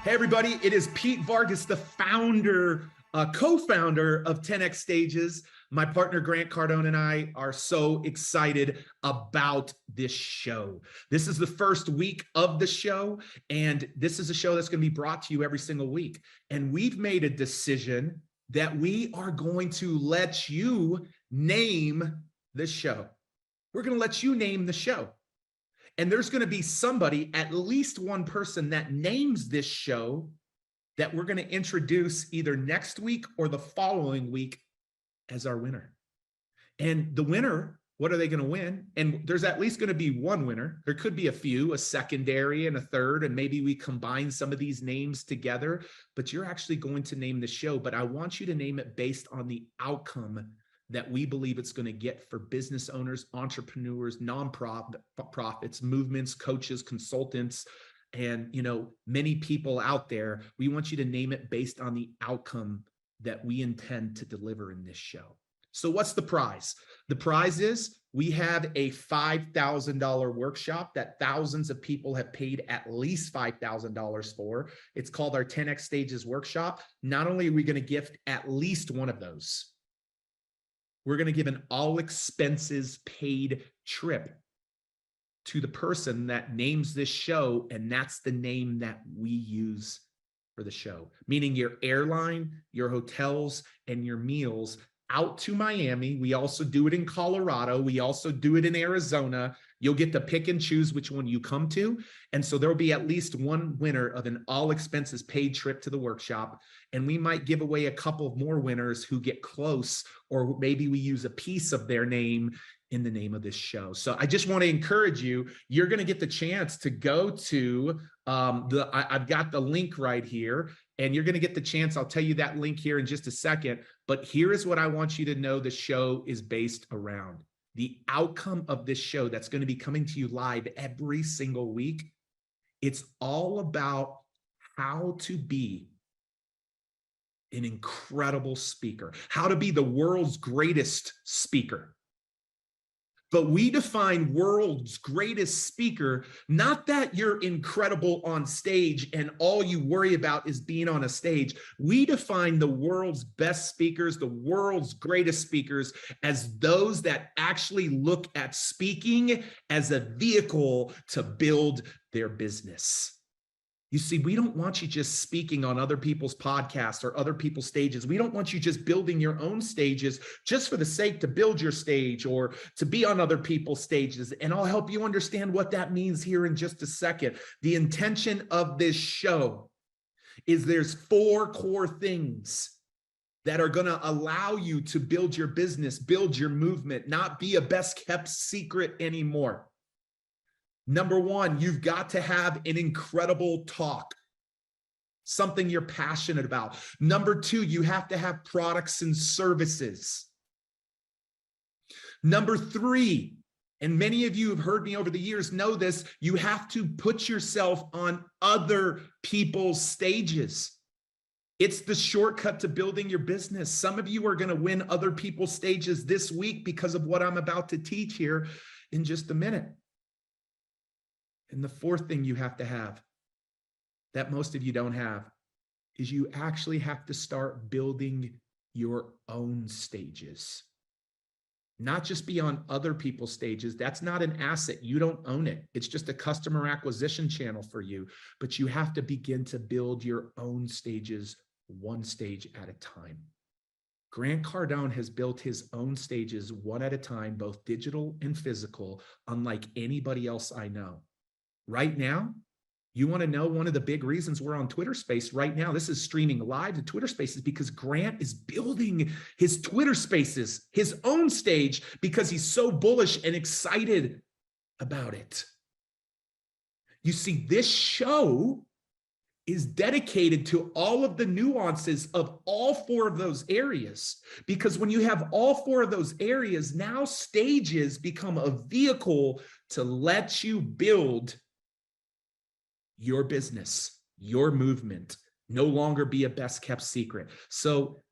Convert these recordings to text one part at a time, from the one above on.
Hey everybody, it is Pete Vargas, the founder, co-founder of 10X Stages. My partner Grant Cardone and I are so excited about this show. This is the first week of the show, and this is a show that's going to be brought to you every single week. And we've made a decision that we are going to let you name the show. We're going to let you name the show. And there's going to be somebody, at least one person, that names this show that we're going to introduce either next week or the following week as our winner. And the winner, what are they going to win? And there's at least going to be one winner. There could be a few, a secondary and a third, and maybe we combine some of these names together, but you're actually going to name the show. But I want you to name it based on the outcome that we believe it's going to get for business owners, entrepreneurs, nonprofits, movements, coaches, consultants, and many people out there. We want you to name it based on the outcome that we intend to deliver in this show. So what's the prize? The prize is we have a $5,000 workshop that thousands of people have paid at least $5,000 for. It's called our 10X Stages workshop. Not only are we going to gift at least one of those, we're going to give an all expenses paid trip to the person that names this show, and that's the name that we use for the show, meaning your airline, your hotels, and your meals out to Miami. We also do it in Colorado. We also do it in Arizona. You'll get to pick and choose which one you come to. And so there'll be at least one winner of an all expenses paid trip to the workshop. And we might give away a couple of more winners who get close, or maybe we use a piece of their name in the name of this show. So I just want to encourage you, you're going to get the chance to go to I've got the link right here, and you're going to get the chance. I'll tell you that link here in just a second, but here is what I want you to know the show is based around. The outcome of this show that's going to be coming to you live every single week. It's all about how to be an incredible speaker, how to be the world's greatest speaker. But we define world's greatest speaker, not that you're incredible on stage and all you worry about is being on a stage. We define the world's best speakers, the world's greatest speakers, as those that actually look at speaking as a vehicle to build their business. You see, we don't want you just speaking on other people's podcasts or other people's stages. We don't want you just building your own stages just for the sake to build your stage or to be on other people's stages. And I'll help you understand what that means here in just a second. The intention of this show is there's 4 core things that are going to allow you to build your business, build your movement, not be a best kept secret anymore. Number 1, you've got to have an incredible talk, something you're passionate about. Number 2, you have to have products and services. Number 3, and many of you have heard me over the years know this, you have to put yourself on other people's stages. It's the shortcut to building your business. Some of you are going to win other people's stages this week because of what I'm about to teach here in just a minute. And the 4th thing you have to have that most of you don't have is you actually have to start building your own stages. Not just be on other people's stages. That's not an asset. You don't own it. It's just a customer acquisition channel for you. But you have to begin to build your own stages, one stage at a time. Grant Cardone has built his own stages one at a time, both digital and physical, unlike anybody else I know. Right now, you want to know one of the big reasons we're on Twitter Space right now, this is streaming live to Twitter Spaces, because Grant is building his Twitter Spaces, his own stage, because he's so bullish and excited about it. You see, this show is dedicated to all of the nuances of all 4 of those areas, because when you have all 4 of those areas, now stages become a vehicle to let you build your business, your movement, no longer be a best kept secret. So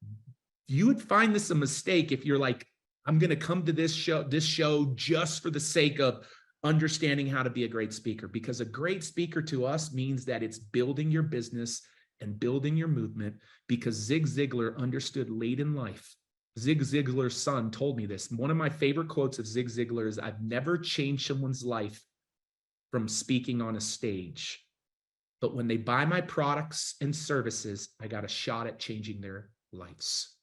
you would find this a mistake if you're like, I'm going to come to this show just for the sake of understanding how to be a great speaker, because a great speaker to us means that it's building your business and building your movement, because Zig Ziglar understood late in life. Zig Ziglar's son told me this. One of my favorite quotes of Zig Ziglar is, "I've never changed someone's life from speaking on a stage, but when they buy my products and services, I got a shot at changing their lives."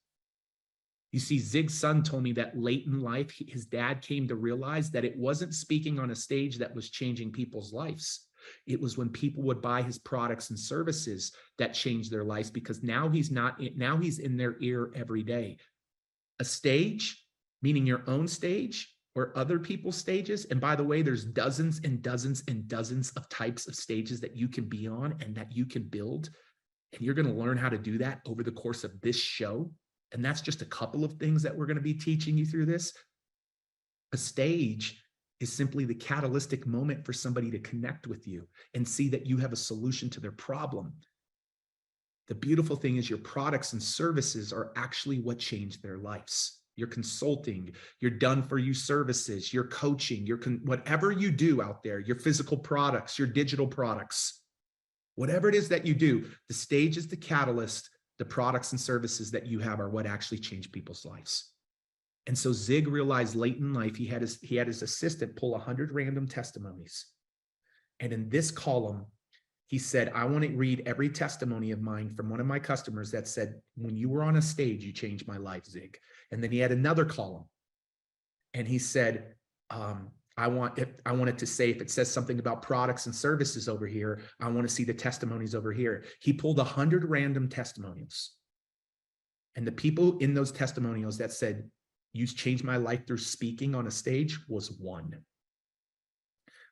You see, Zig's son told me that late in life, his dad came to realize that it wasn't speaking on a stage that was changing people's lives. It was when people would buy his products and services that changed their lives, because now he's in their ear every day. A stage, meaning your own stage or other people's stages. And by the way, there's dozens and dozens and dozens of types of stages that you can be on and that you can build. And you're going to learn how to do that over the course of this show. And that's just a couple of things that we're going to be teaching you through this. A stage is simply the catalytic moment for somebody to connect with you and see that you have a solution to their problem. The beautiful thing is your products and services are actually what changed their lives. Your consulting, your done-for-you services, your coaching, whatever you do out there, your physical products, your digital products, whatever it is that you do, the stage is the catalyst. The products and services that you have are what actually change people's lives. And so Zig realized late in life, he had his assistant pull 100 random testimonies. And in this column, he said, "I want to read every testimony of mine from one of my customers that said, when you were on a stage, you changed my life, Zig." And then he had another column. And he said, I want it to say, if it says something about products and services over here, I want to see the testimonies over here. He pulled 100 random testimonials. And the people in those testimonials that said, "You changed my life through speaking on a stage," was 1.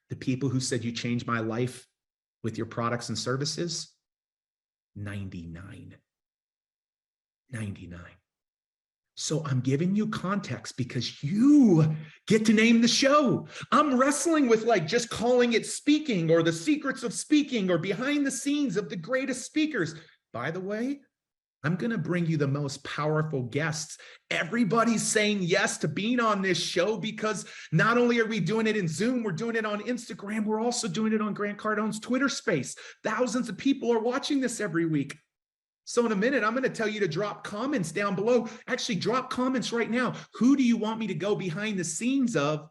The people who said, "You changed my life with your products and services," 99. 99. So I'm giving you context because you get to name the show. I'm wrestling with just calling it speaking or the secrets of speaking or behind the scenes of the greatest speakers. By the way, I'm going to bring you the most powerful guests. Everybody's saying yes to being on this show, because not only are we doing it in Zoom, we're doing it on Instagram. We're also doing it on Grant Cardone's Twitter space. Thousands of people are watching this every week. So in a minute, I'm going to tell you to drop comments down below. Actually, drop comments right now. Who do you want me to go behind the scenes of?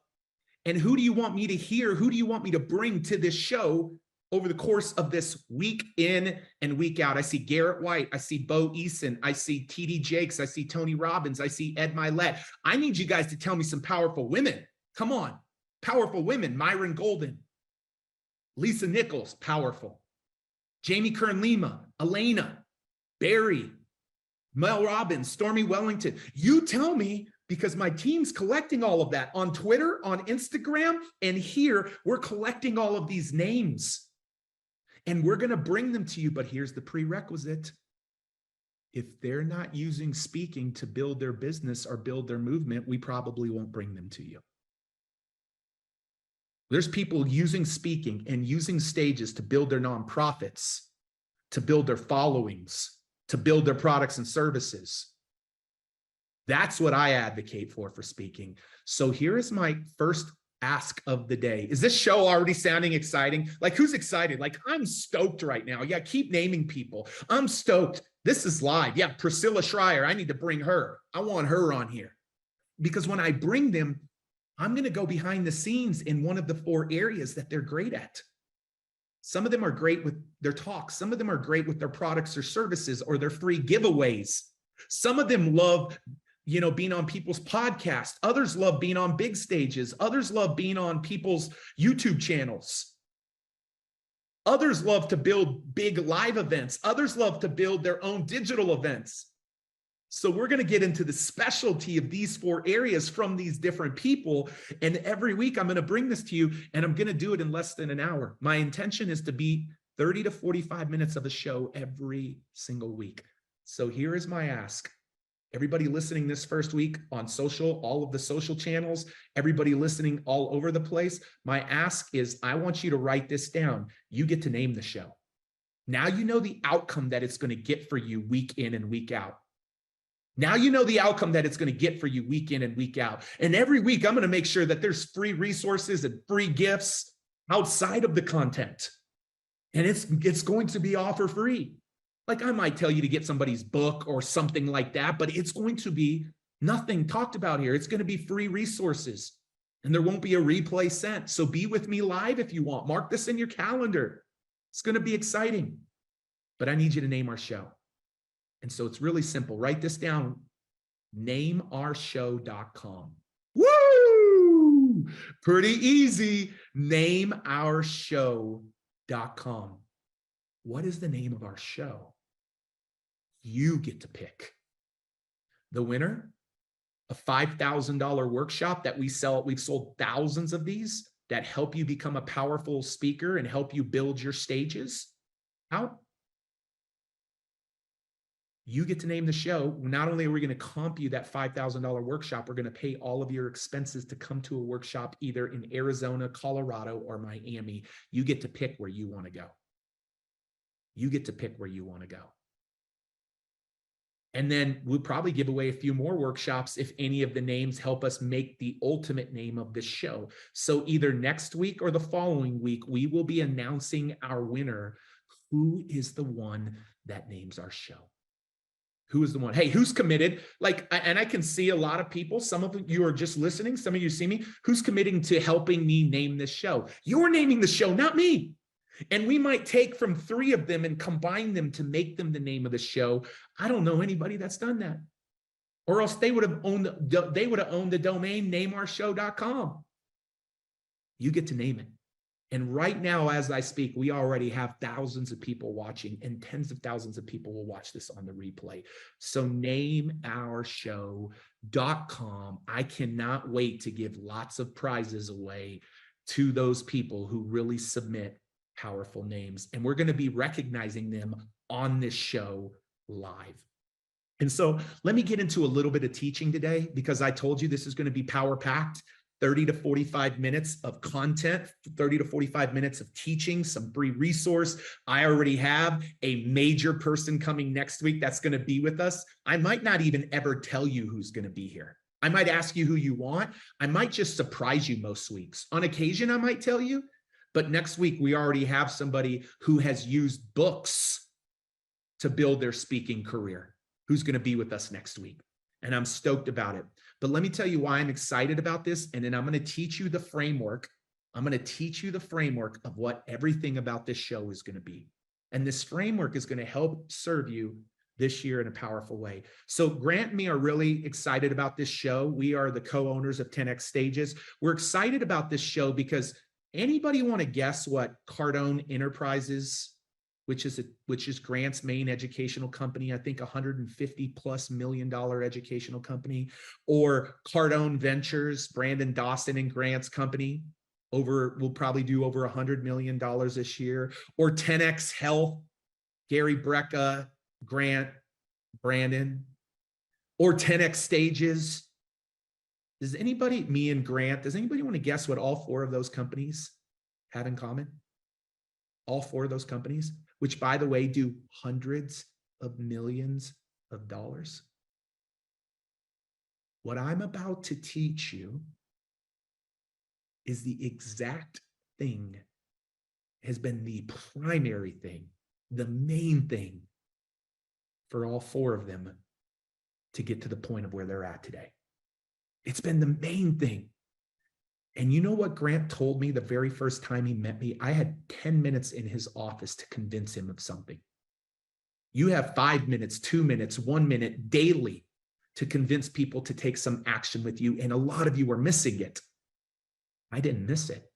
And who do you want me to hear? Who do you want me to bring to this show over the course of this week in and week out? I see Garrett White. I see Bo Eason. I see TD Jakes. I see Tony Robbins. I see Ed Milet. I need you guys to tell me some powerful women. Come on. Powerful women. Myron Golden. Lisa Nichols. Powerful. Jamie Kern-Lima. Elena. Barry, Mel Robbins, Stormy Wellington. You tell me, because my team's collecting all of that on Twitter, on Instagram, and here we're collecting all of these names. And we're going to bring them to you, but here's the prerequisite. If they're not using speaking to build their business or build their movement, we probably won't bring them to you. There's people using speaking and using stages to build their nonprofits, to build their followings, to build their products and services. That's what I advocate for speaking. So here is my first ask of the day. Is this show already sounding exciting? Who's excited? I'm stoked right now. Yeah, keep naming people. I'm stoked. This is live. Yeah, Priscilla Schreier. I need to bring her. I want her on here. Because when I bring them, I'm going to go behind the scenes in one of the 4 areas that they're great at. Some of them are great with their talks. Some of them are great with their products or services or their free giveaways. Some of them love, being on people's podcasts. Others love being on big stages. Others love being on people's YouTube channels. Others love to build big live events. Others love to build their own digital events. So we're going to get into the specialty of these 4 areas from these different people. And every week I'm going to bring this to you, and I'm going to do it in less than an hour. My intention is to be 30 to 45 minutes of a show every single week. So here is my ask. Everybody listening this first week on social, all of the social channels, everybody listening all over the place, my ask is I want you to write this down. You get to name the show. Now you know the outcome that it's going to get for you week in and week out. Now you know the outcome that it's going to get for you week in and week out. And every week, I'm going to make sure that there's free resources and free gifts outside of the content. And it's going to be all for free. Like I might tell you to get somebody's book or something like that, but it's going to be nothing talked about here. It's going to be free resources and there won't be a replay sent. So be with me live if you want. Mark this in your calendar. It's going to be exciting, but I need you to name our show. And so it's really simple. Write this down, nameourshow.com. Woo! Pretty easy. Nameourshow.com. What is the name of our show? You get to pick. The winner, a $5,000 workshop that we sell. We've sold thousands of these that help you become a powerful speaker and help you build your stages out. You get to name the show. Not only are we going to comp you that $5,000 workshop, we're going to pay all of your expenses to come to a workshop either in Arizona, Colorado, or Miami. You get to pick where you want to go. You get to pick where you want to go. And then we'll probably give away a few more workshops if any of the names help us make the ultimate name of this show. So either next week or the following week, we will be announcing our winner. Who is the one that names our show? Who is the one? Hey, who's committed? And I can see a lot of people. Some of you are just listening. Some of you see me. Who's committing to helping me name this show? You're naming the show, not me. And we might take from 3 of them and combine them to make them the name of the show. I don't know anybody that's done that. Or else they would have owned the domain nameourshow.com. You get to name it. And right now, as I speak, we already have thousands of people watching and tens of thousands of people will watch this on the replay. So nameourshow.com. I cannot wait to give lots of prizes away to those people who really submit powerful names. And we're going to be recognizing them on this show live. And so let me get into a little bit of teaching today because I told you this is going to be power packed. 30 to 45 minutes of content, 30 to 45 minutes of teaching, some free resource. I already have a major person coming next week that's going to be with us. I might not even ever tell you who's going to be here. I might ask you who you want. I might just surprise you most weeks. On occasion, I might tell you, but next week we already have somebody who has used books to build their speaking career, who's going to be with us next week. And I'm stoked about it. But let me tell you why I'm excited about this. And then I'm going to teach you the framework. I'm going to teach you the framework of what everything about this show is going to be. And this framework is going to help serve you this year in a powerful way. So Grant and me are really excited about this show. We are the co-owners of 10X Stages. We're excited about this show because anybody want to guess what Cardone Enterprises, which is Grant's main educational company, I think $150+ million educational company, or Cardone Ventures, Brandon Dawson and Grant's company, we'll probably do over $100 million this year, or 10X Health, Gary Brecka, Grant, Brandon, or 10X Stages. Does anybody, me and Grant, does anybody want to guess what all 4 of those companies have in common? All 4 of those companies, which by the way, do hundreds of millions of dollars. What I'm about to teach you is the exact thing, has been the primary thing, the main thing for all 4 of them to get to the point of where they're at today. It's been the main thing. And you know what Grant told me the very first time he met me? I had 10 minutes in his office to convince him of something. You have 5 minutes, 2 minutes, 1 minute daily to convince people to take some action with you. And a lot of you are missing it. I didn't miss it.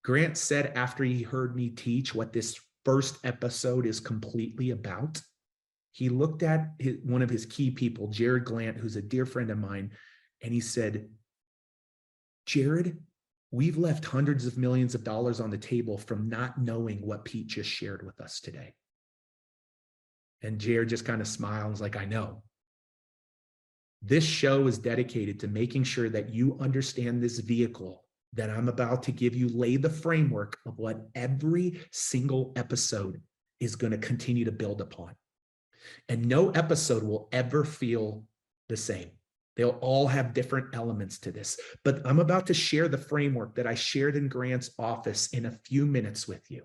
Grant said after he heard me teach what this first episode is completely about, he looked at one of his key people, Jared Glant, who's a dear friend of mine, and he said, Jared, we've left hundreds of millions of dollars on the table from not knowing what Pete just shared with us today. And Jared just kind of smiled and was like, I know. This show is dedicated to making sure that you understand this vehicle that I'm about to give you, lay the framework of what every single episode is going to continue to build upon. And no episode will ever feel the same. They'll all have different elements to this. But I'm about to share the framework that I shared in Grant's office in a few minutes with you.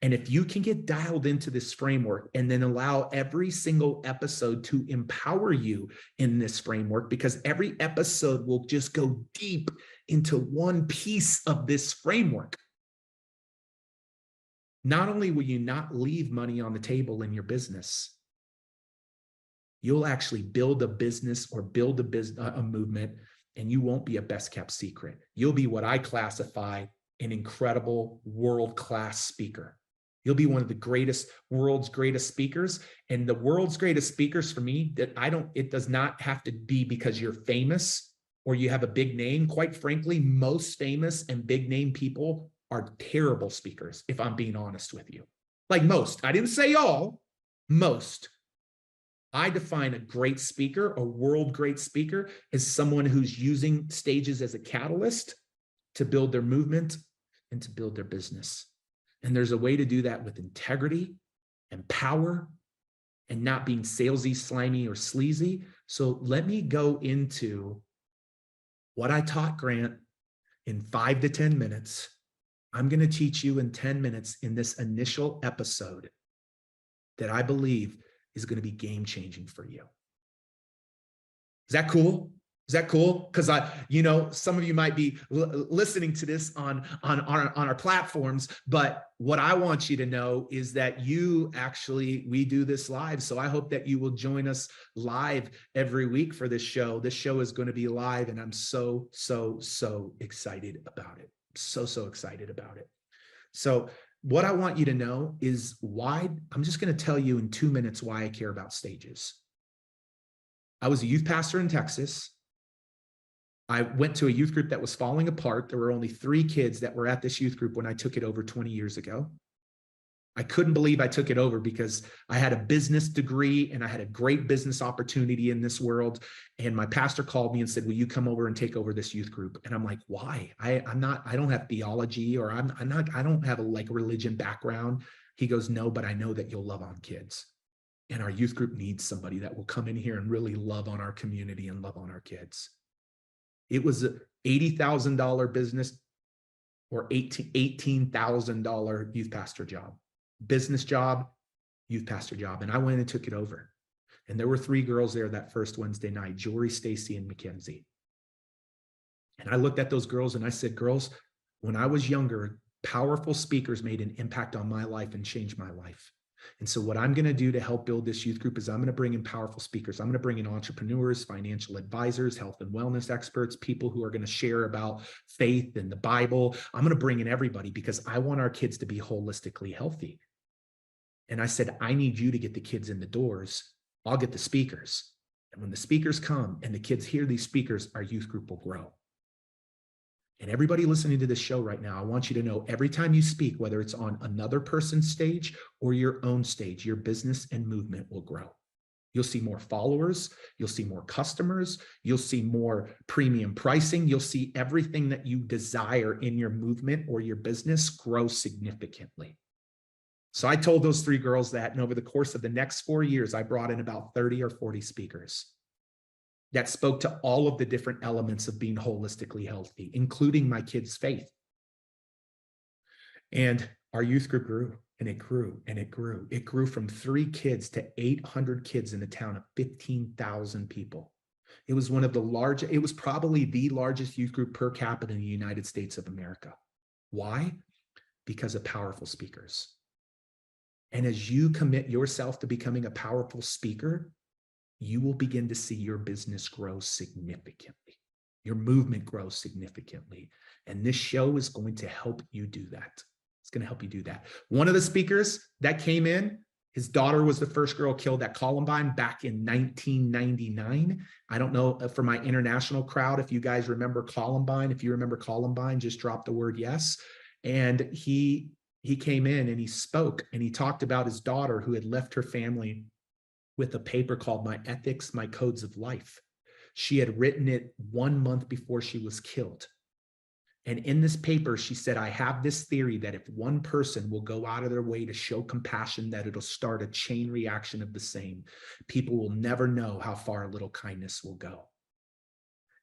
And if you can get dialed into this framework and then allow every single episode to empower you in this framework, because every episode will just go deep into one piece of this framework. Not only will you not leave money on the table in your business, you'll actually build a business or build a movement, and you won't be a best kept secret. You'll be what I classify an incredible world-class speaker. You'll be one of the world's greatest speakers. And the world's greatest speakers for me, it does not have to be because you're famous or you have a big name. Quite frankly, most famous and big name people are terrible speakers, if I'm being honest with you. Like most. I didn't say all, most. I define a great speaker, a world great speaker, as someone who's using stages as a catalyst to build their movement and to build their business. And there's a way to do that with integrity and power and not being salesy, slimy, or sleazy. So let me go into what I taught Grant in 5 to 10 minutes. I'm going to teach you in 10 minutes in this initial episode that I believe is going to be game-changing for you. Is that cool? Is that cool? Because some of you might be listening to this on our platforms, but what I want you to know is that we do this live. So I hope that you will join us live every week for this show. This show is going to be live, and I'm so excited about it. So excited about it. So what I want you to know is why. I'm just going to tell you in 2 minutes why I care about stages. I was a youth pastor in Texas. I went to a youth group that was falling apart. There were only 3 kids that were at this youth group when I took it over 20 years ago. I couldn't believe I took it over because I had a business degree and I had a great business opportunity in this world. And my pastor called me and said, "Will you come over and take over this youth group?" And I'm like, "Why? I don't have theology, or I don't have a religion background." He goes, "No, but I know that you'll love on kids. And our youth group needs somebody that will come in here and really love on our community and love on our kids." It was an $80,000 business or $18,000 youth pastor job. Business job, youth pastor job. And I went and took it over. And there were 3 girls there that first Wednesday night, Jory, Stacy, and Mackenzie. And I looked at those girls and I said, "Girls, when I was younger, powerful speakers made an impact on my life and changed my life. And so what I'm going to do to help build this youth group is I'm going to bring in powerful speakers. I'm going to bring in entrepreneurs, financial advisors, health and wellness experts, people who are going to share about faith and the Bible. I'm going to bring in everybody because I want our kids to be holistically healthy." And I said, "I need you to get the kids in the doors. I'll get the speakers. And when the speakers come and the kids hear these speakers, our youth group will grow." And everybody listening to this show right now, I want you to know every time you speak, whether it's on another person's stage or your own stage, your business and movement will grow. You'll see more followers. You'll see more customers. You'll see more premium pricing. You'll see everything that you desire in your movement or your business grow significantly. So I told those 3 girls that, and over the course of the next 4 years, I brought in about 30 or 40 speakers that spoke to all of the different elements of being holistically healthy, including my kids' faith. And our youth group grew, and it grew, and it grew. It grew from 3 kids to 800 kids in a town of 15,000 people. It was it was probably the largest youth group per capita in the United States of America. Why? Because of powerful speakers. And as you commit yourself to becoming a powerful speaker, you will begin to see your business grow significantly. Your movement grow significantly. And this show is going to help you do that. It's going to help you do that. One of the speakers that came in, his daughter was the first girl killed at Columbine back in 1999. I don't know for my international crowd, if you guys remember Columbine. If you remember Columbine, just drop the word yes. And he came in and he spoke and he talked about his daughter who had left her family with a paper called My Ethics, My Codes of Life. She had written it 1 month before she was killed. And in this paper, she said, I have this theory that if one person will go out of their way to show compassion, that it'll start a chain reaction of the same. People will never know how far a little kindness will go.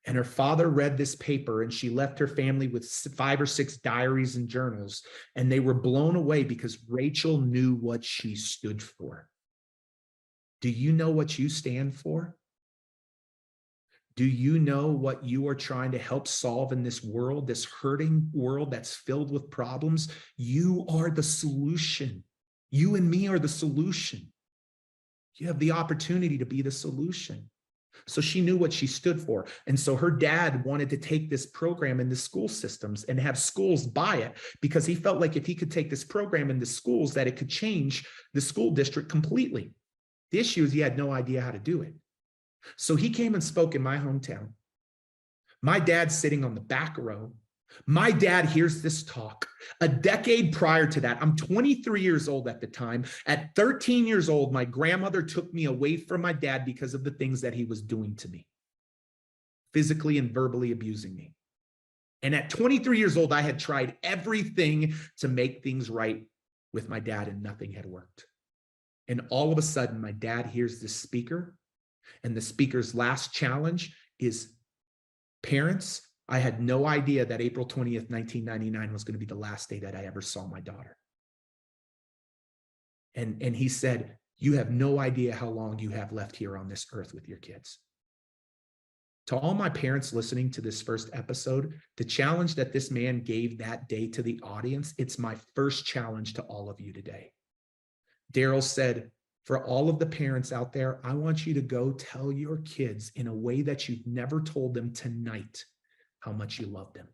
And her father read this paper, and she left her family with 5 or 6 diaries and journals, and they were blown away because Rachel knew what she stood for. Do you know what you stand for? Do you know what you are trying to help solve in this world, this hurting world that's filled with problems? You are the solution. You and me are the solution. You have the opportunity to be the solution. So she knew what she stood for. And so her dad wanted to take this program in the school systems and have schools buy it, because he felt like if he could take this program in the schools, that it could change the school district completely. The issue is he had no idea how to do it. So he came and spoke in my hometown. My dad's sitting on the back row. My dad hears this talk. A decade prior to that, I'm 23 years old at the time. At 13 years old, my grandmother took me away from my dad because of the things that he was doing to me, physically and verbally abusing me. And at 23 years old, I had tried everything to make things right with my dad, and nothing had worked. And all of a sudden, my dad hears this speaker, and the speaker's last challenge is, parents, I had no idea that April 20th, 1999 was going to be the last day that I ever saw my daughter. And he said, you have no idea how long you have left here on this earth with your kids. To all my parents listening to this first episode, the challenge that this man gave that day to the audience, it's my first challenge to all of you today. Daryl said, for all of the parents out there, I want you to go tell your kids in a way that you've never told them tonight how much you love them.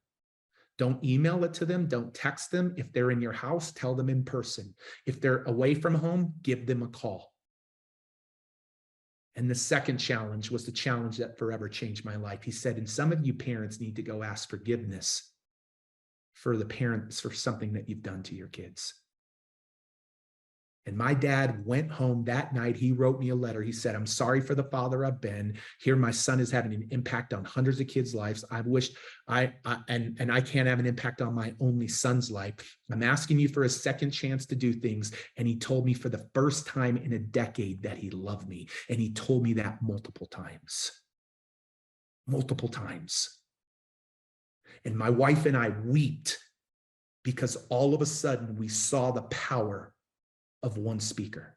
Don't email it to them. Don't text them. If they're in your house, tell them in person. If they're away from home, give them a call. And the second challenge was the challenge that forever changed my life. He said, and some of you parents need to go ask forgiveness for the parents for something that you've done to your kids. And my dad went home that night. He wrote me a letter. He said, I'm sorry for the father I've been. Here, my son is having an impact on hundreds of kids' lives. I wish I can't have an impact on my only son's life. I'm asking you for a second chance to do things. And he told me for the first time in a decade that he loved me. And he told me that multiple times. Multiple times. And my wife and I wept because all of a sudden we saw the power of one speaker.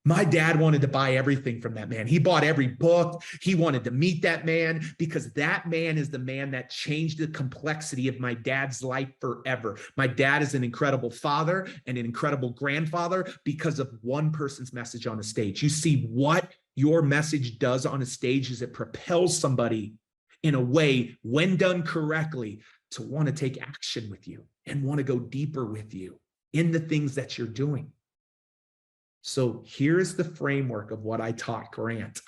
My dad wanted to buy everything from that man. He bought every book. He wanted to meet that man because that man is the man that changed the complexity of my dad's life forever. My dad is an incredible father and an incredible grandfather because of one person's message on a stage. You see, what your message does on a stage is it propels somebody in a way, when done correctly, to want to take action with you and want to go deeper with you in the things that you're doing. So here's the framework of what I taught Grant,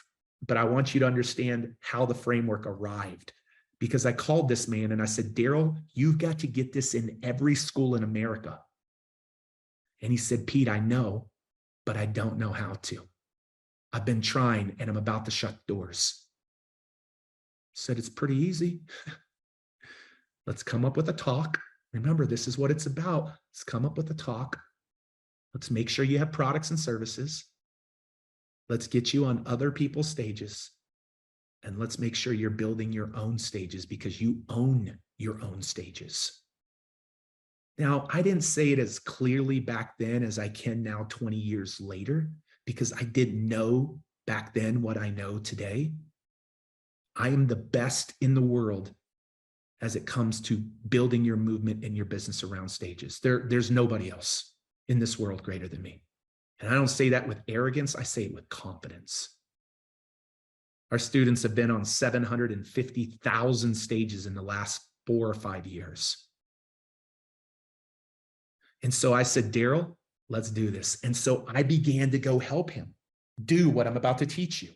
but I want you to understand how the framework arrived, because I called this man and I said, Daryl, you've got to get this in every school in America. And he said, Pete, I know, but I don't know how to. I've been trying and I'm about to shut doors. I said, it's pretty easy. Let's come up with a talk. Remember, this is what it's about. Let's come up with a talk. Let's make sure you have products and services. Let's get you on other people's stages. And let's make sure you're building your own stages because you own your own stages. Now, I didn't say it as clearly back then as I can now 20 years later, because I didn't know back then what I know today. I am the best in the world as it comes to building your movement and your business around stages. There's nobody else in this world greater than me. And I don't say that with arrogance, I say it with confidence. Our students have been on 750,000 stages in the last 4 or 5 years. And so I said, Daryl, let's do this. And so I began to go help him do what I'm about to teach you.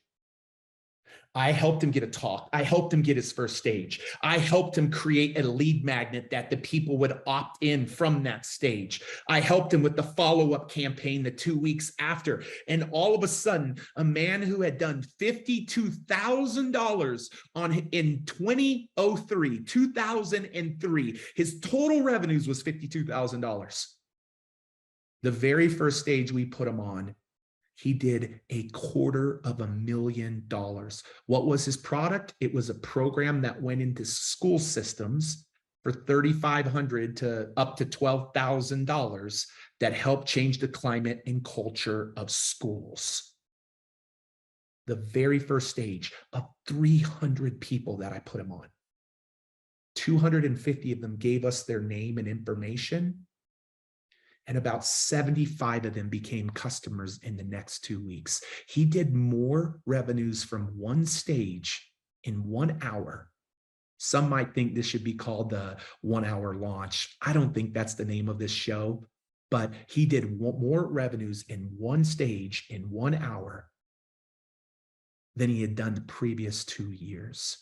I helped him get a talk. I helped him get his first stage. I helped him create a lead magnet that the people would opt in from that stage. I helped him with the follow-up campaign the 2 weeks after. And all of a sudden, a man who had done $52,000 in 2003, his total revenues was $52,000. The very first stage we put him on, he did $250,000. What was his product? It was a program that went into school systems for $3,500 to up to $12,000 that helped change the climate and culture of schools. The very first stage of 300 people that I put him on, 250 of them gave us their name and information, and about 75 of them became customers in the next 2 weeks. He did more revenues from one stage in 1 hour. Some might think this should be called the 1 hour launch. I don't think that's the name of this show, but he did more revenues in one stage in 1 hour than he had done the previous 2 years.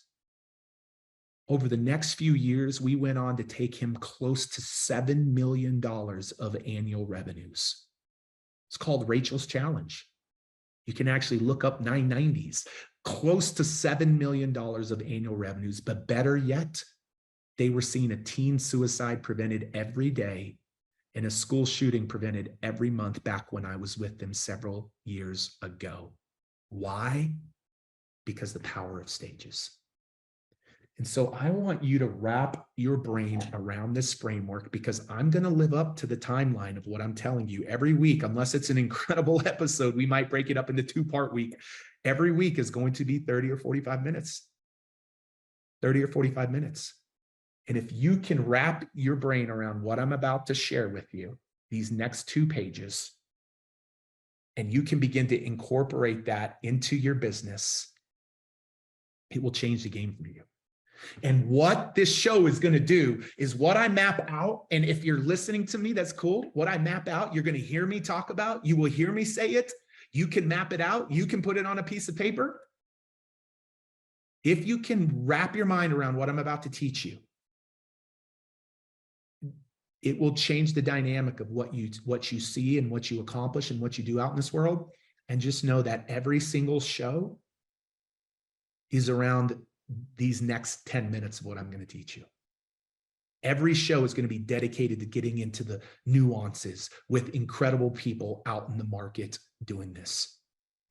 Over the next few years, we went on to take him close to $7 million of annual revenues. It's called Rachel's Challenge. You can actually look up 990s, close to $7 million of annual revenues, but better yet, they were seeing a teen suicide prevented every day and a school shooting prevented every month back when I was with them several years ago. Why? Because the power of stages. And so I want you to wrap your brain around this framework, because I'm going to live up to the timeline of what I'm telling you every week. Unless it's an incredible episode, we might break it up into 2-part week. Every week is going to be 30 or 45 minutes. 30 or 45 minutes. And if you can wrap your brain around what I'm about to share with you, these next 2 pages, and you can begin to incorporate that into your business, it will change the game for you. And what this show is going to do is what I map out. And if you're listening to me, that's cool. What I map out, you're going to hear me talk about. You will hear me say it. You can map it out. You can put it on a piece of paper. If you can wrap your mind around what I'm about to teach you, it will change the dynamic of what you see and what you accomplish and what you do out in this world. And just know that every single show is around these next 10 minutes of what I'm going to teach you. Every show is going to be dedicated to getting into the nuances with incredible people out in the market doing this.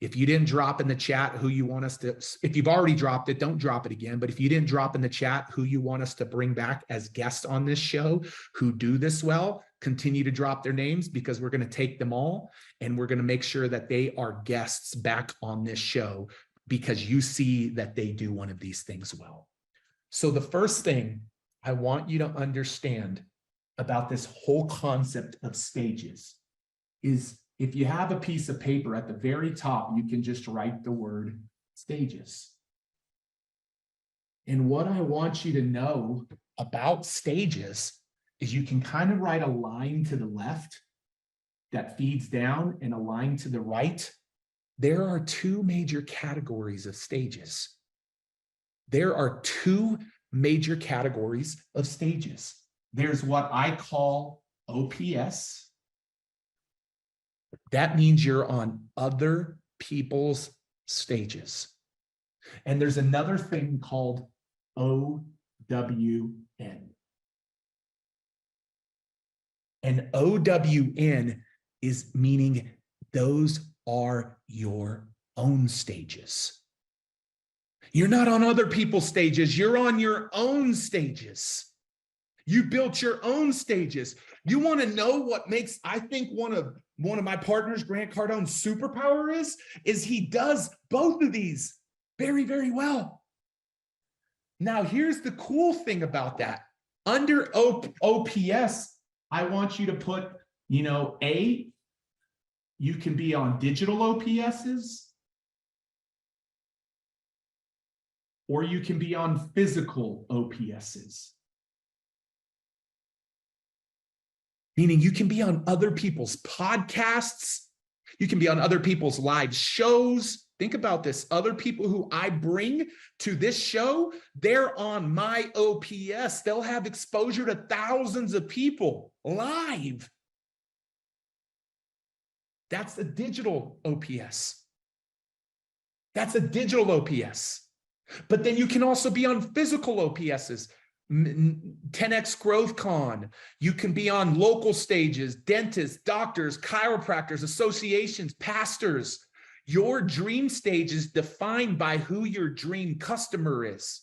If you didn't drop in the chat who you want us to, if you've already dropped it, don't drop it again. But if you didn't drop in the chat who you want us to bring back as guests on this show who do this well, continue to drop their names, because we're going to take them all and we're going to make sure that they are guests back on this show, because you see that they do one of these things well. So the first thing I want you to understand about this whole concept of stages is, if you have a piece of paper at the very top, you can just write the word stages. And what I want you to know about stages is you can kind of write a line to the left that feeds down and a line to the right. There are 2 major categories of stages. There are 2 major categories of stages. There's what I call OPS. That means you're on other people's stages. And there's another thing called OWN. And OWN is meaning those are your own stages. You're not on other people's stages. You're on your own stages. You built your own stages. You want to know what makes, I think, one of my partners, Grant Cardone's superpower is he does both of these very, very well. Now, here's the cool thing about that. Under OPS, I want you to put, A, you can be on digital OPSs, or you can be on physical OPSs. Meaning you can be on other people's podcasts, you can be on other people's live shows, Think about this. Other people who I bring to this show, they're on my OPS. They'll have exposure to thousands of people live. That's a digital OPS. That's a digital OPS. But then you can also be on physical OPSs. 10X Growth Con. You can be on local stages, dentists, doctors, chiropractors, associations, pastors. Your dream stage is defined by who your dream customer is.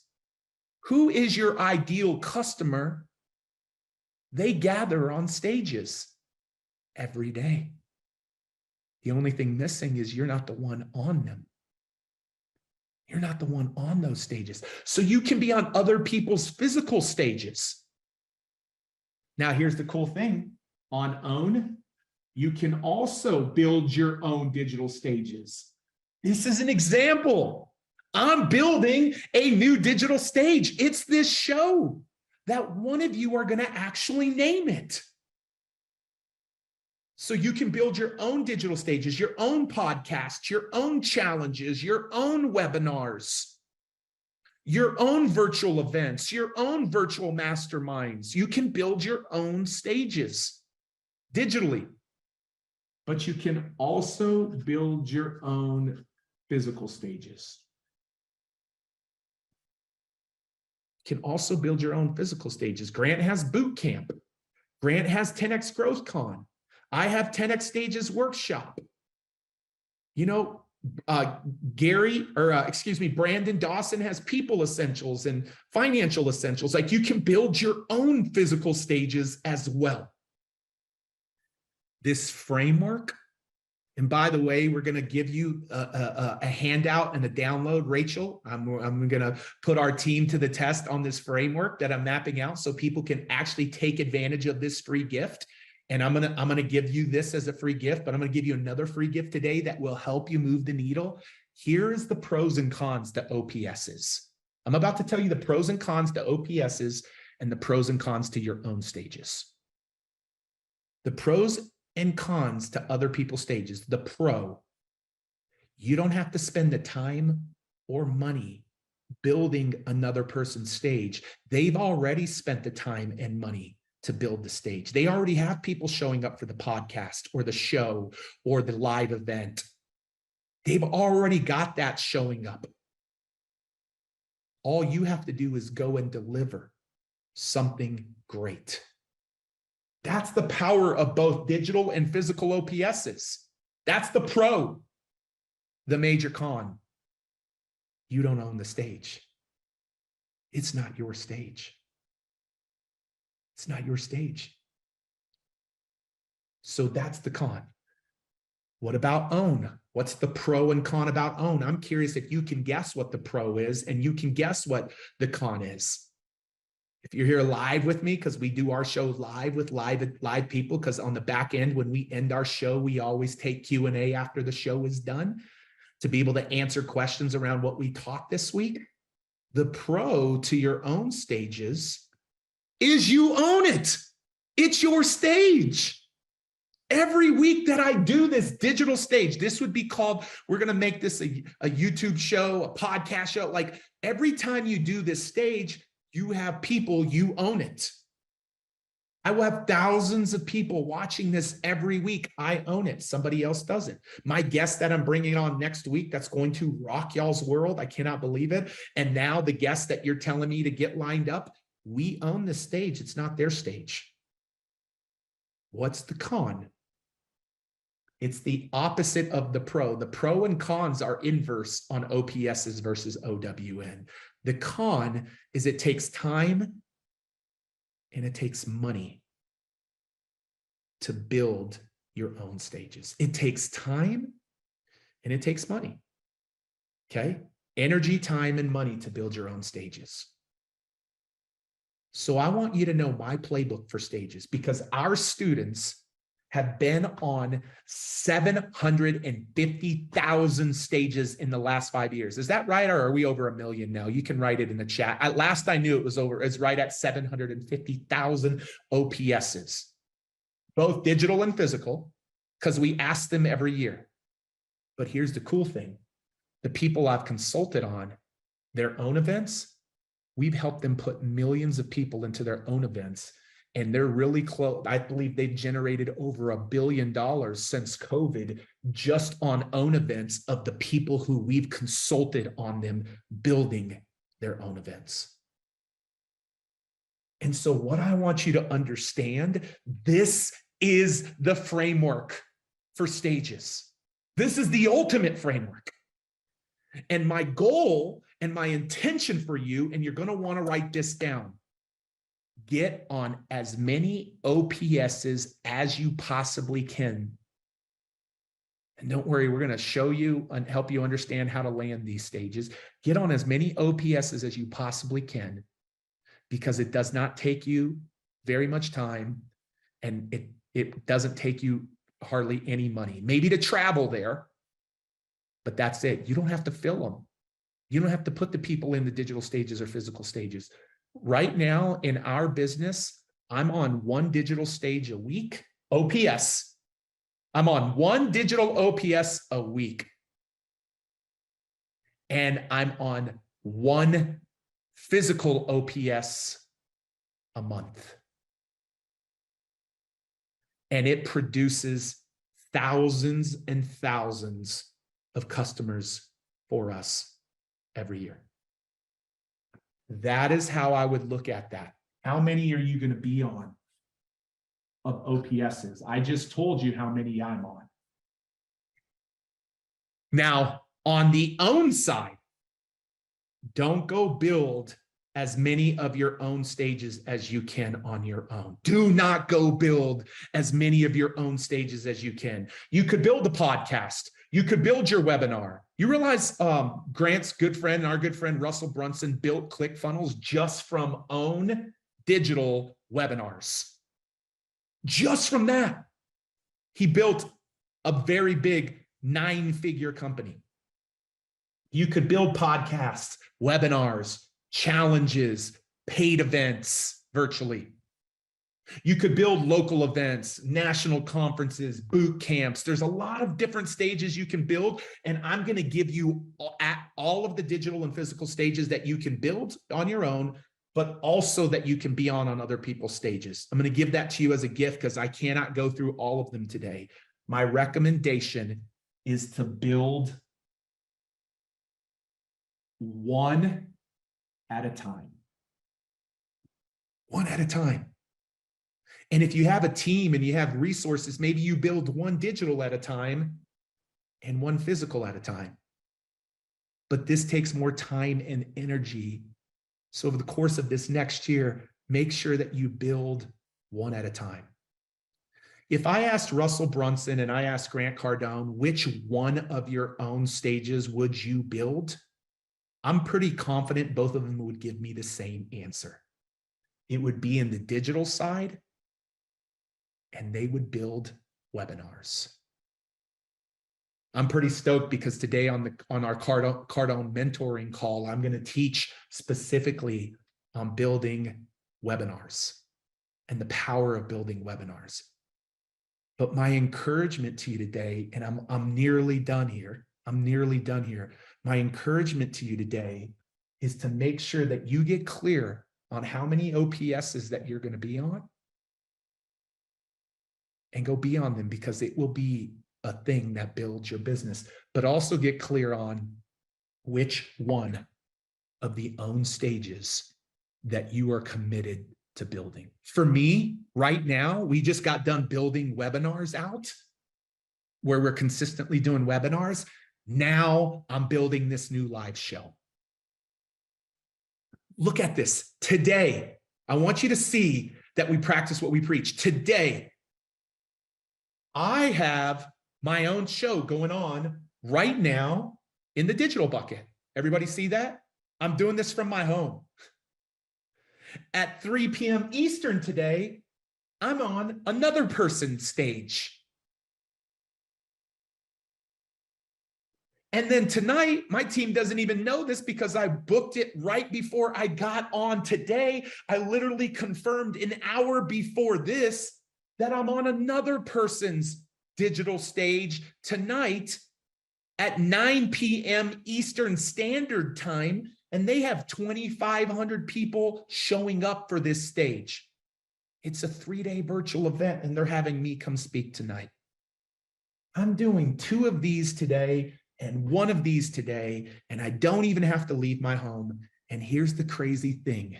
Who is your ideal customer? They gather on stages every day. The only thing missing is you're not the one on them. You're not the one on those stages. So you can be on other people's physical stages. Now, here's the cool thing. On OWN, you can also build your own digital stages. This is an example. I'm building a new digital stage. It's this show that one of you are going to actually name it. So you can build your own digital stages, your own podcasts, your own challenges, your own webinars, your own virtual events, your own virtual masterminds. You can build your own stages digitally, but you can also build your own physical stages. You can also build your own physical stages. Grant has boot camp. Grant has 10X Growth Con. I have 10X Stages Workshop. You know, Brandon Dawson has People Essentials and Financial Essentials. Like, you can build your own physical stages as well. This framework, and by the way, we're going to give you a handout and a download, Rachel. I'm going to put our team to the test on this framework that I'm mapping out so people can actually take advantage of this free gift. And I'm gonna give you this as a free gift, but I'm gonna give you another free gift today that will help you move the needle. Here's the pros and cons to OPSs. I'm about to tell you the pros and cons to OPSs and the pros and cons to your own stages. The pros and cons to other people's stages. The pro, you don't have to spend the time or money building another person's stage. They've already spent the time and money to build the stage. They already have people showing up for the podcast or the show or the live event. They've already got that showing up. All you have to do is go and deliver something great. That's the power of both digital and physical OPSs. That's the pro. The major con, you don't own the stage. It's not your stage. It's not your stage. So that's the con. What about OWN? What's the pro and con about OWN? I'm curious if you can guess what the pro is and you can guess what the con is. If you're here live with me, because we do our show live with live people, because on the back end, when we end our show, we always take Q&A after the show is done to be able to answer questions around what we taught this week. The pro to your own stages is you own it. It's your stage. Every week that I do this digital stage, this would be called, we're going to make this a YouTube show, a podcast show. Like, every time you do this stage, you have people, you own it. I will have thousands of people watching this every week. I own it. Somebody else doesn't. My guest that I'm bringing on next week, that's going to rock y'all's world. I cannot believe it. And now the guest that you're telling me to get lined up, we own the stage. It's not their stage. What's the con? It's the opposite of the pro. The pro and cons are inverse on OPSs versus OWN. The con is it takes time and it takes money to build your own stages. It takes time and it takes money. Okay? Energy, time, and money to build your own stages. So I want you to know my playbook for stages, because our students have been on 750,000 stages in the last 5 years. Is that right? Or are we over 1 million now? You can write it in the chat. At last I knew it was over. It's right at 750,000 OPSs, both digital and physical, because we ask them every year. But here's the cool thing. The people I've consulted on their own events, we've helped them put millions of people into their own events. And they're really close. I believe they've generated over $1 billion since COVID just on own events of the people who we've consulted on them building their own events. And so what I want you to understand, this is the framework for stages. This is the ultimate framework. And my goal and my intention for you, and you're going to want to write this down, get on as many OPSs as you possibly can. And don't worry, we're going to show you and help you understand how to land these stages. Get on as many OPSs as you possibly can, because it does not take you very much time, and it doesn't take you hardly any money. Maybe to travel there, but that's it. You don't have to fill them. You don't have to put the people in the digital stages or physical stages. Right now in our business, I'm on one digital stage a week, OPS. I'm on one digital OPS a week. And I'm on one physical OPS a month. And it produces thousands and thousands of customers for us every year. That is how I would look at that. How many are you going to be on of OPSs? I just told you how many I'm on. Now, on the own side, don't go build as many of your own stages as you can on your own. Do not go build as many of your own stages as you can. You could build a podcast. You could build your webinar. You realize Grant's good friend, our good friend Russell Brunson, built ClickFunnels just from own digital webinars. Just from that, he built a very big 9-figure company. You could build podcasts, webinars, challenges, paid events virtually. You could build local events, national conferences, boot camps. There's a lot of different stages you can build, and I'm going to give you all of the digital and physical stages that you can build on your own, but also that you can be on other people's stages. I'm going to give that to you as a gift because I cannot go through all of them today. My recommendation is to build one at a time. One at a time. And if you have a team and you have resources, maybe you build one digital at a time and one physical at a time. But this takes more time and energy. So over the course of this next year, make sure that you build one at a time. If I asked Russell Brunson and I asked Grant Cardone, which one of your own stages would you build? I'm pretty confident both of them would give me the same answer. It would be in the digital side, and they would build webinars. I'm pretty stoked because today on our Cardone mentoring call, I'm going to teach specifically on building webinars and the power of building webinars. But my encouragement to you today, and I'm nearly done here. My encouragement to you today is to make sure that you get clear on how many OPSs that you're going to be on, and go be on them, because it will be a thing that builds your business. But also get clear on which one of the own stages that you are committed to building. For me, right now, we just got done building webinars out where we're consistently doing webinars. Now I'm building this new live show. Look at this. Today, I want you to see that we practice what we preach. Today, I have my own show going on right now in the digital bucket. Everybody see that? I'm doing this from my home. At 3 p.m. Eastern today, I'm on another person's stage. And then tonight, my team doesn't even know this because I booked it right before I got on today. I literally confirmed an hour before this that I'm on another person's digital stage tonight at 9 p.m. Eastern Standard Time, and they have 2,500 people showing up for this stage. It's a 3-day virtual event, and they're having me come speak tonight. I'm doing 2 of these today and 1 of these today, and I don't even have to leave my home. And here's the crazy thing.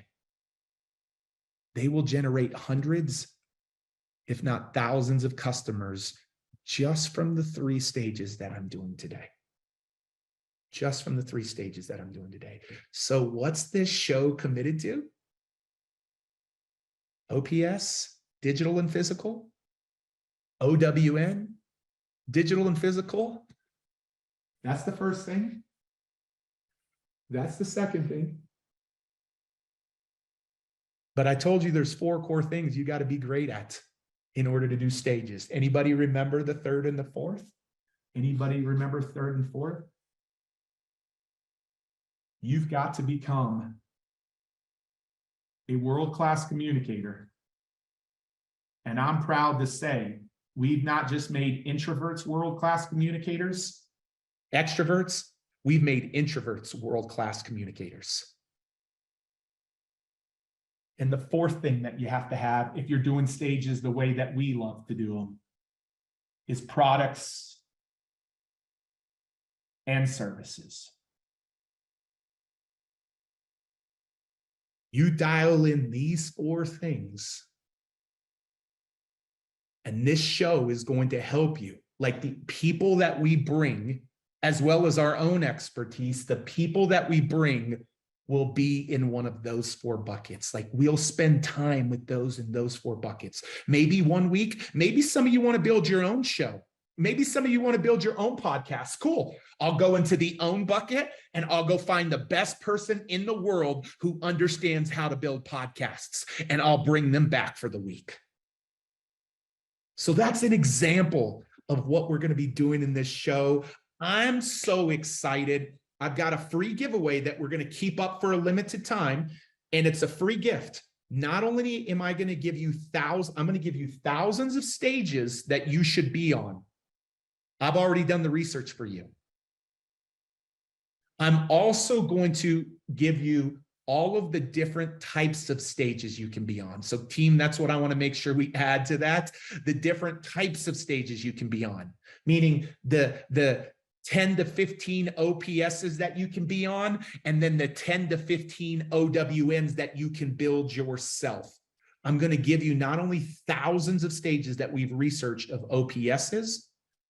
They will generate hundreds, if not thousands of customers just from the 3 stages that I'm doing today. Just from the 3 stages that I'm doing today. So what's this show committed to? OPS, digital and physical. OWN, digital and physical. That's the first thing. That's the second thing. But I told you there's 4 core things you got to be great at in order to do stages. Anybody remember the 3rd and the 4th? Anybody remember 3rd and 4th? You've got to become a world-class communicator. And I'm proud to say, we've not just made introverts world-class communicators, extroverts, we've made introverts world-class communicators. And the 4th thing that you have to have, if you're doing stages the way that we love to do them, is products and services. You dial in these 4 things, and this show is going to help you. Like the people that we bring, as well as our own expertise, the people that we bring will be in one of those 4 buckets. Like we'll spend time with those in those 4 buckets. Maybe one week, maybe some of you want to build your own show. Maybe some of you want to build your own podcast. Cool. I'll go into the own bucket and I'll go find the best person in the world who understands how to build podcasts, and I'll bring them back for the week. So that's an example of what we're going to be doing in this show. I'm so excited. I've got a free giveaway that we're going to keep up for a limited time, and it's a free gift. Not only am I going to give you I'm going to give you thousands of stages that you should be on. I've already done the research for you. I'm also going to give you all of the different types of stages you can be on. So team, that's what I want to make sure we add to that. The different types of stages you can be on, meaning the 10 to 15 OPSs that you can be on, and then the 10 to 15 OWNs that you can build yourself. I'm going to give you not only thousands of stages that we've researched of OPSs,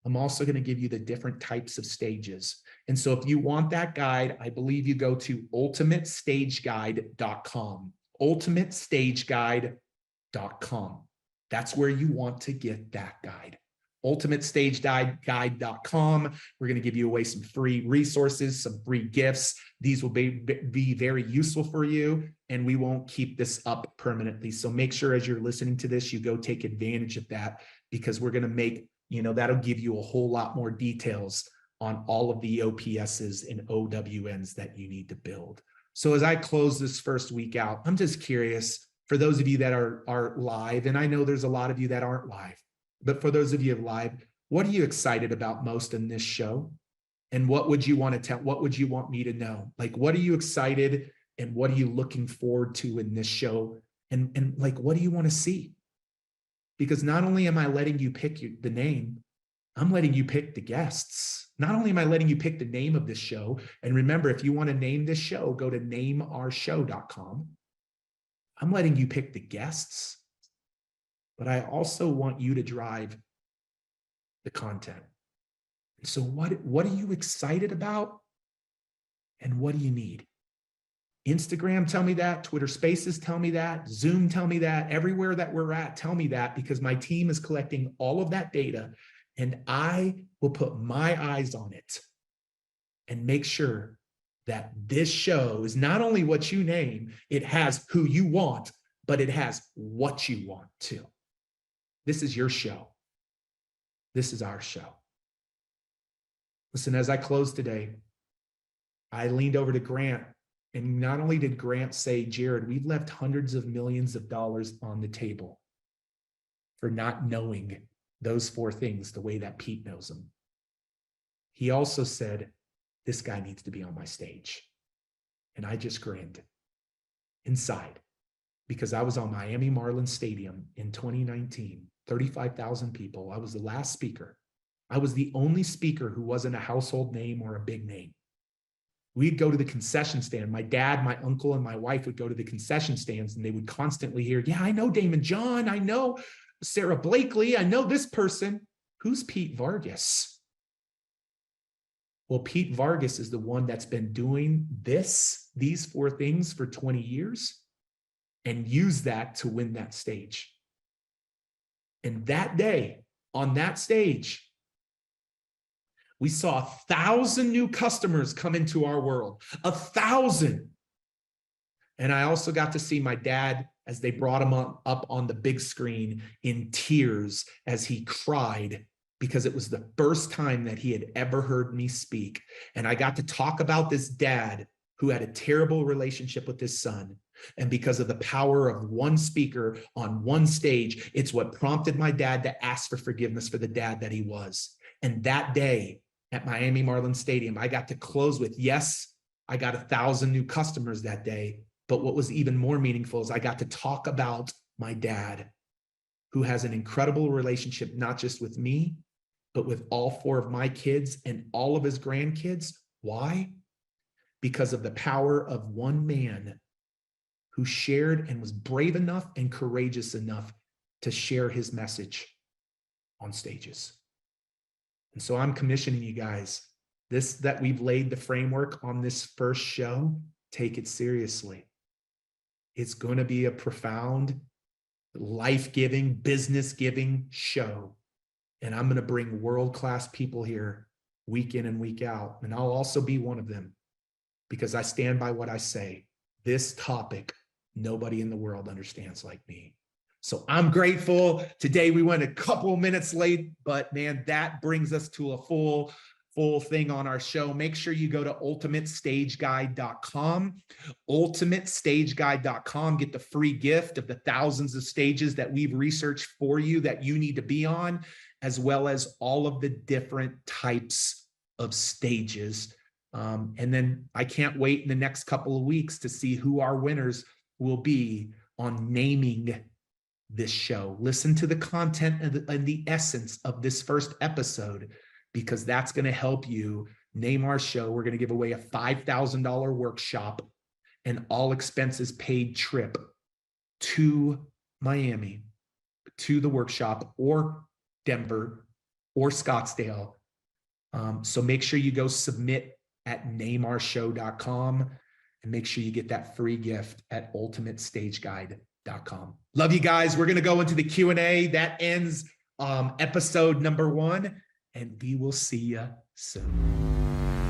I'm also going to give you the different types of stages. And so if you want that guide, I believe you go to ultimatestageguide.com, ultimatestageguide.com. That's where you want to get that guide. ultimatestageguide.com. We're going to give you away some free resources, some free gifts. These will be very useful for you, and we won't keep this up permanently. So make sure as you're listening to this, you go take advantage of that, because we're going to make, that'll give you a whole lot more details on all of the OPSs and OWNs that you need to build. So as I close this first week out, I'm just curious, for those of you that are live, and I know there's a lot of you that aren't live, but for those of you live, what are you excited about most in this show? And what would you want to tell? What would you want me to know? Like, what are you excited and what are you looking forward to in this show? And like, what do you want to see? Because not only am I letting you pick the name, I'm letting you pick the guests. Not only am I letting you pick the name of this show, and remember, if you want to name this show, go to nameourshow.com. I'm letting you pick the guests, but I also want you to drive the content. So what are you excited about? And what do you need? Instagram, tell me that. Twitter Spaces, tell me that. Zoom, tell me that. Everywhere that we're at, tell me that, because my team is collecting all of that data, and I will put my eyes on it and make sure that this show is not only what you name, it has who you want, but it has what you want too. This is your show. This is our show. Listen, as I close today, I leaned over to Grant, and not only did Grant say, Jared, we've left hundreds of millions of dollars on the table for not knowing those 4 things the way that Pete knows them. he also said, this guy needs to be on my stage. And I just grinned inside because I was on Miami Marlins Stadium in 2019, 35,000 people. I was the last speaker. I was the only speaker who wasn't a household name or a big name. We'd go to the concession stand. My dad, my uncle, and my wife would go to the concession stands, and they would constantly hear, yeah, I know Daymond John. I know Sarah Blakely. I know this person. Who's Pete Vargas? Well, Pete Vargas is the one that's been doing these 4 things for 20 years and used that to win that stage. And that day, on that stage, we saw 1,000 new customers come into our world, 1,000. And I also got to see my dad as they brought him up on the big screen in tears as he cried because it was the first time that he had ever heard me speak. And I got to talk about this dad who had a terrible relationship with his son. And because of the power of one speaker on one stage, it's what prompted my dad to ask for forgiveness for the dad that he was. And that day, at Miami Marlins Stadium, I got to close with, yes, I got 1,000 new customers that day. But what was even more meaningful is I got to talk about my dad, who has an incredible relationship, not just with me, but with all 4 of my kids and all of his grandkids. Why? Because of the power of one man who shared and was brave enough and courageous enough to share his message on stages. And so I'm commissioning you guys, that we've laid the framework on this first show, take it seriously. It's going to be a profound, life-giving, business-giving show. And I'm going to bring world-class people here week in and week out. And I'll also be one of them because I stand by what I say. This topic, nobody in the world understands like me. So I'm grateful. Today we went a couple minutes late, but man, that brings us to a full thing on our show. Make sure you go to ultimatestageguide.com, ultimatestageguide.com. Get the free gift of the thousands of stages that we've researched for you that you need to be on, as well as all of the different types of stages. And then I can't wait in the next couple of weeks to see who our winners will be on naming this show. Listen to the content and the essence of this first episode, because that's going to help you name our show. We're going to give away a $5,000 workshop, an all expenses paid trip to Miami, to the workshop, or Denver, or Scottsdale. So make sure you go submit at nameourshow.com and make sure you get that free gift at ultimatestageguide.com. Love you guys. We're going to go into the Q&A. That ends episode number 1, and we will see you soon.